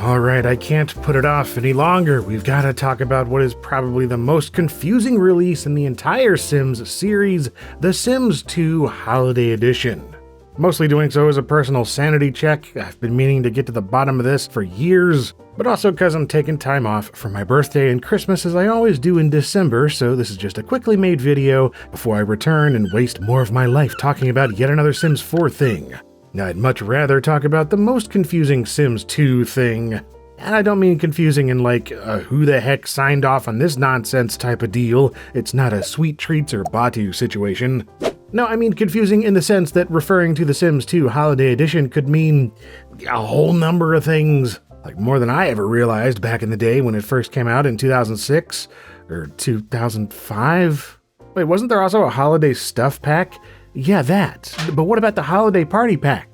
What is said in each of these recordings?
Alright, I can't put it off any longer. We've got to talk about what is probably the most confusing release in the entire Sims series, The Sims 2 Holiday Edition. Mostly doing so as a personal sanity check. I've been meaning to get to the bottom of this for years, but also because I'm taking time off for my birthday and Christmas as I always do in December, so this is just a quickly made video before I return and waste more of my life talking about yet another Sims 4 thing. I'd much rather talk about the most confusing Sims 2 thing. And I don't mean confusing in like a who the heck signed off on this nonsense type of deal. It's not a Sweet Treats or Batu situation. No, I mean confusing in the sense that referring to The Sims 2 Holiday Edition could mean a whole number of things. Like more than I ever realized back in the day when it first came out in 2006 or 2005. Wait, wasn't there also a holiday stuff pack? Yeah, that. But what about the holiday party pack?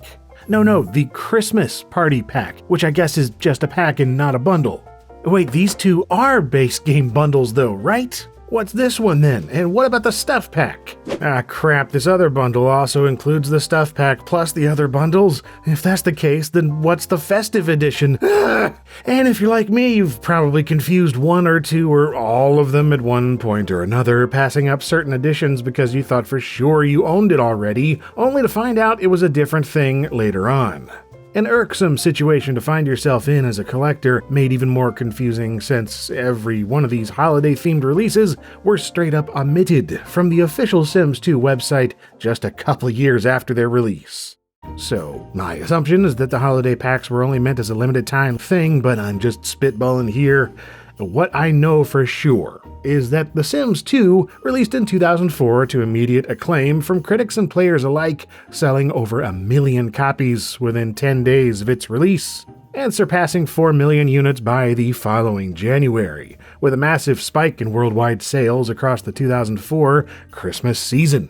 No, the Christmas party pack, which I guess is just a pack and not a bundle. Wait, these two are base game bundles though, right? What's this one then? And what about the stuff pack? Ah crap, this other bundle also includes the stuff pack plus the other bundles? If that's the case, then what's the festive edition? And if you're like me, you've probably confused one or two or all of them at one point or another, passing up certain editions because you thought for sure you owned it already, only to find out it was a different thing later on. An irksome situation to find yourself in as a collector, made even more confusing since every one of these holiday-themed releases were straight up omitted from the official Sims 2 website just a couple years after their release. So, my assumption is that the holiday packs were only meant as a limited time thing, but I'm just spitballing here. What I know for sure is that The Sims 2 released in 2004 to immediate acclaim from critics and players alike, selling over 1 million copies within 10 days of its release, and surpassing 4 million units by the following January, with a massive spike in worldwide sales across the 2004 Christmas season.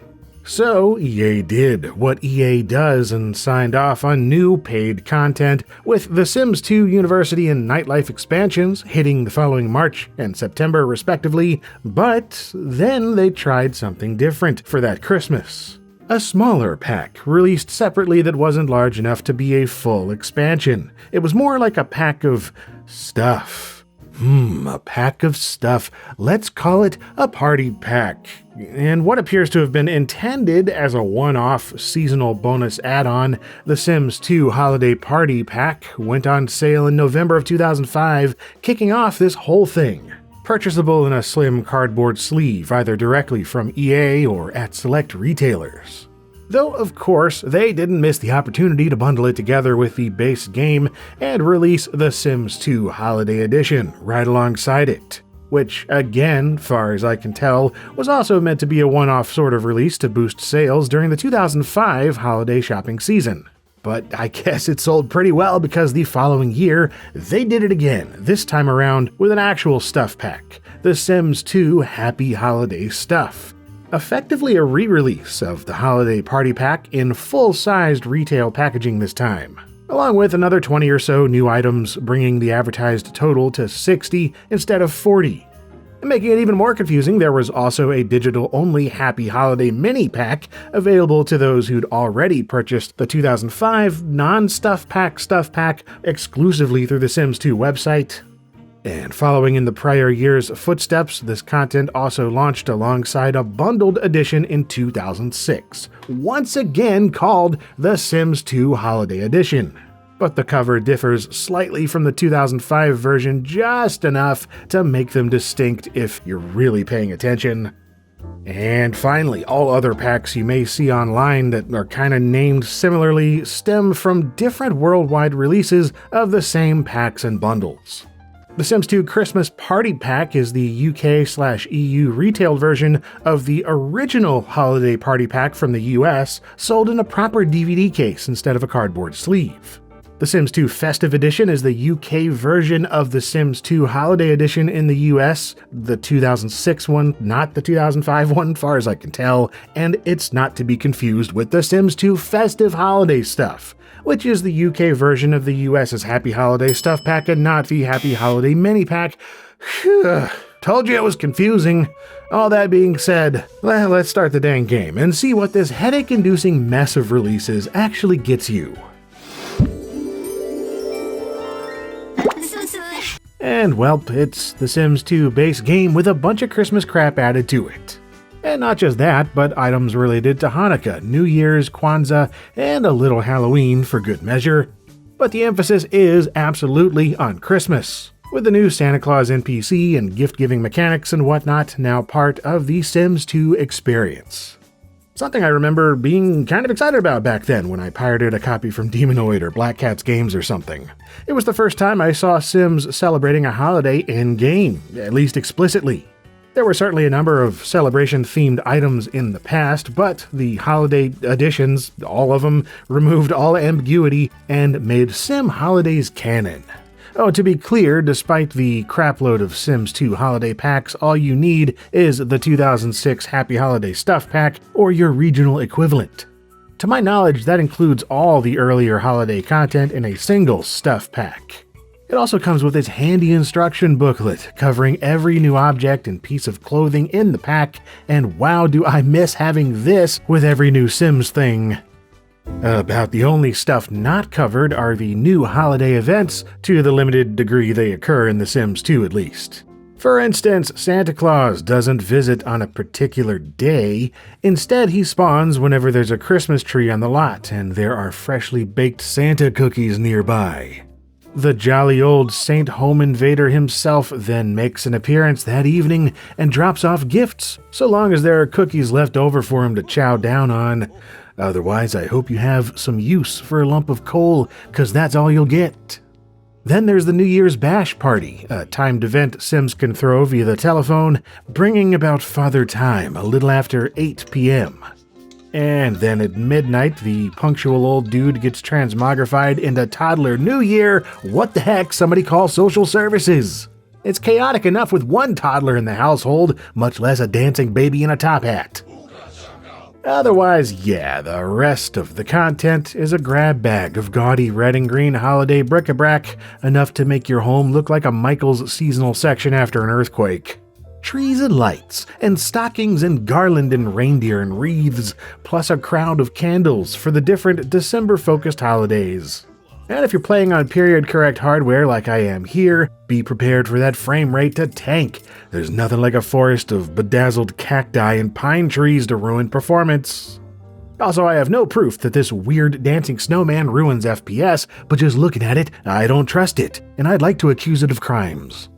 So, EA did what EA does and signed off on new paid content, with The Sims 2 University and Nightlife expansions hitting the following March and September respectively, but then they tried something different for that Christmas. A smaller pack, released separately that wasn't large enough to be a full expansion. It was more like a pack of stuff. A pack of stuff. Let's call it a party pack. And what appears to have been intended as a one-off seasonal bonus add-on, The Sims 2 Holiday Party Pack went on sale in November of 2005, kicking off this whole thing. Purchasable in a slim cardboard sleeve, either directly from EA or at select retailers. Though, of course, they didn't miss the opportunity to bundle it together with the base game and release The Sims 2 Holiday Edition right alongside it, which, again, far as I can tell, was also meant to be a one-off sort of release to boost sales during the 2005 holiday shopping season. But I guess it sold pretty well because the following year, they did it again, this time around with an actual stuff pack, The Sims 2 Happy Holiday Stuff. Effectively a re-release of the Holiday Party Pack in full-sized retail packaging this time, along with another 20 or so new items, bringing the advertised total to 60 instead of 40. And making it even more confusing, there was also a digital-only Happy Holiday mini pack available to those who'd already purchased the 2005 non-stuff pack exclusively through the Sims 2 website. And following in the prior year's footsteps, this content also launched alongside a bundled edition in 2006, once again called The Sims 2 Holiday Edition. But the cover differs slightly from the 2005 version just enough to make them distinct if you're really paying attention. And finally, all other packs you may see online that are kinda named similarly stem from different worldwide releases of the same packs and bundles. The Sims 2 Christmas Party Pack is the UK/EU retail version of the original Holiday Party Pack from the US, sold in a proper DVD case instead of a cardboard sleeve. The Sims 2 Festive Edition is the UK version of the Sims 2 Holiday Edition in the US, the 2006 one, not the 2005 one, far as I can tell, and it's not to be confused with the Sims 2 Festive Holiday Stuff, which is the UK version of the US's Happy Holiday Stuff Pack and not the Happy Holiday Mini Pack. Told you it was confusing. All that being said, let's start the dang game and see what this headache-inducing mess of releases actually gets you. And well, it's The Sims 2 base game with a bunch of Christmas crap added to it. And not just that, but items related to Hanukkah, New Year's, Kwanzaa, and a little Halloween for good measure. But the emphasis is absolutely on Christmas, with the new Santa Claus NPC and gift-giving mechanics and whatnot now part of the Sims 2 experience. Something I remember being kind of excited about back then when I pirated a copy from Demonoid or Black Cat's Games or something. It was the first time I saw Sims celebrating a holiday in-game, at least explicitly. There were certainly a number of celebration-themed items in the past, but the holiday editions, all of them, removed all ambiguity and made Sim Holidays canon. Oh, to be clear, despite the crapload of Sims 2 holiday packs, all you need is the 2006 Happy Holiday Stuff Pack or your regional equivalent. To my knowledge, that includes all the earlier holiday content in a single Stuff Pack. It also comes with its handy instruction booklet covering every new object and piece of clothing in the pack, and wow do I miss having this with every new Sims thing. About the only stuff not covered are the new holiday events, to the limited degree they occur in The Sims 2 at least. For instance, Santa Claus doesn't visit on a particular day. Instead, he spawns whenever there's a Christmas tree on the lot and there are freshly baked Santa cookies nearby. The jolly old Saint Home Invader himself then makes an appearance that evening and drops off gifts, so long as there are cookies left over for him to chow down on. Otherwise, I hope you have some use for a lump of coal, 'cause that's all you'll get. Then there's the New Year's Bash Party, a timed event Sims can throw via the telephone, bringing about Father Time a little after 8 p.m. And then at midnight, the punctual old dude gets transmogrified into Toddler New Year. What the heck, somebody call social services! It's chaotic enough with one toddler in the household, much less a dancing baby in a top hat. Otherwise, yeah, the rest of the content is a grab bag of gaudy red and green holiday bric-a-brac, enough to make your home look like a Michael's seasonal section after an earthquake. Trees and lights, and stockings and garland and reindeer and wreaths, plus a crowd of candles for the different December-focused holidays. And if you're playing on period-correct hardware like I am here, be prepared for that frame rate to tank. There's nothing like a forest of bedazzled cacti and pine trees to ruin performance. Also, I have no proof that this weird dancing snowman ruins FPS, but just looking at it, I don't trust it, and I'd like to accuse it of crimes.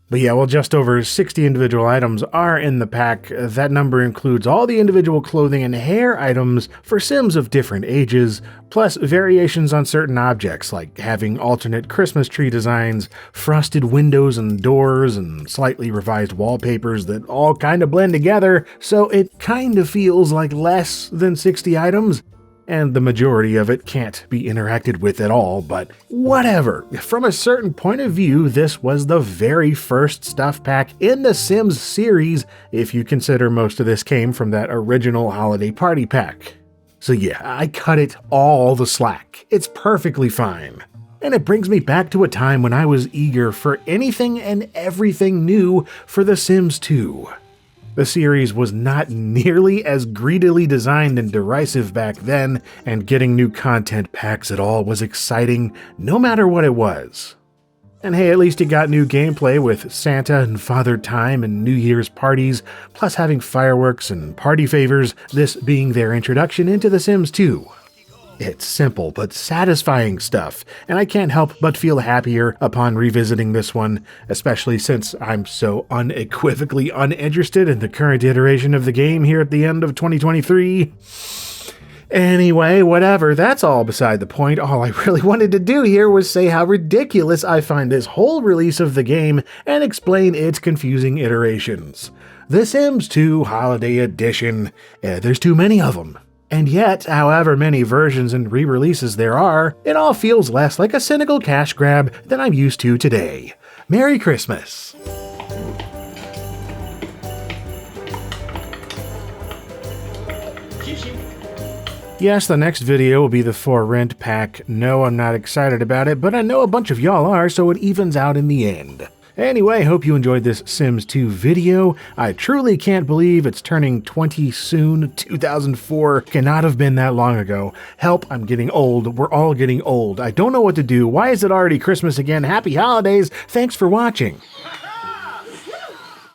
But yeah, well, just over 60 individual items are in the pack. That number includes all the individual clothing and hair items for Sims of different ages, plus variations on certain objects, like having alternate Christmas tree designs, frosted windows and doors, and slightly revised wallpapers that all kind of blend together, so it kind of feels like less than 60 items. And the majority of it can't be interacted with at all, but whatever. From a certain point of view, this was the very first stuff pack in the Sims series, if you consider most of this came from that original holiday party pack. So yeah, I cut it all the slack. It's perfectly fine. And it brings me back to a time when I was eager for anything and everything new for The Sims 2. The series was not nearly as greedily designed and derisive back then, and getting new content packs at all was exciting, no matter what it was. And hey, at least it got new gameplay with Santa and Father Time and New Year's parties, plus having fireworks and party favors, this being their introduction into The Sims 2. It's simple but satisfying stuff, and I can't help but feel happier upon revisiting this one, especially since I'm so unequivocally uninterested in the current iteration of the game here at the end of 2023. Anyway, whatever, that's all beside the point. All I really wanted to do here was say how ridiculous I find this whole release of the game and explain its confusing iterations. The Sims 2 Holiday Edition. There's too many of them. And yet, however many versions and re-releases there are, it all feels less like a cynical cash grab than I'm used to today. Merry Christmas! Yes, the next video will be the For Rent pack. No, I'm not excited about it, but I know a bunch of y'all are, so it evens out in the end. Anyway, hope you enjoyed this Sims 2 video. I truly can't believe it's turning 20 soon. 2004 cannot have been that long ago. Help, I'm getting old. We're all getting old. I don't know what to do. Why is it already Christmas again? Happy holidays. Thanks for watching.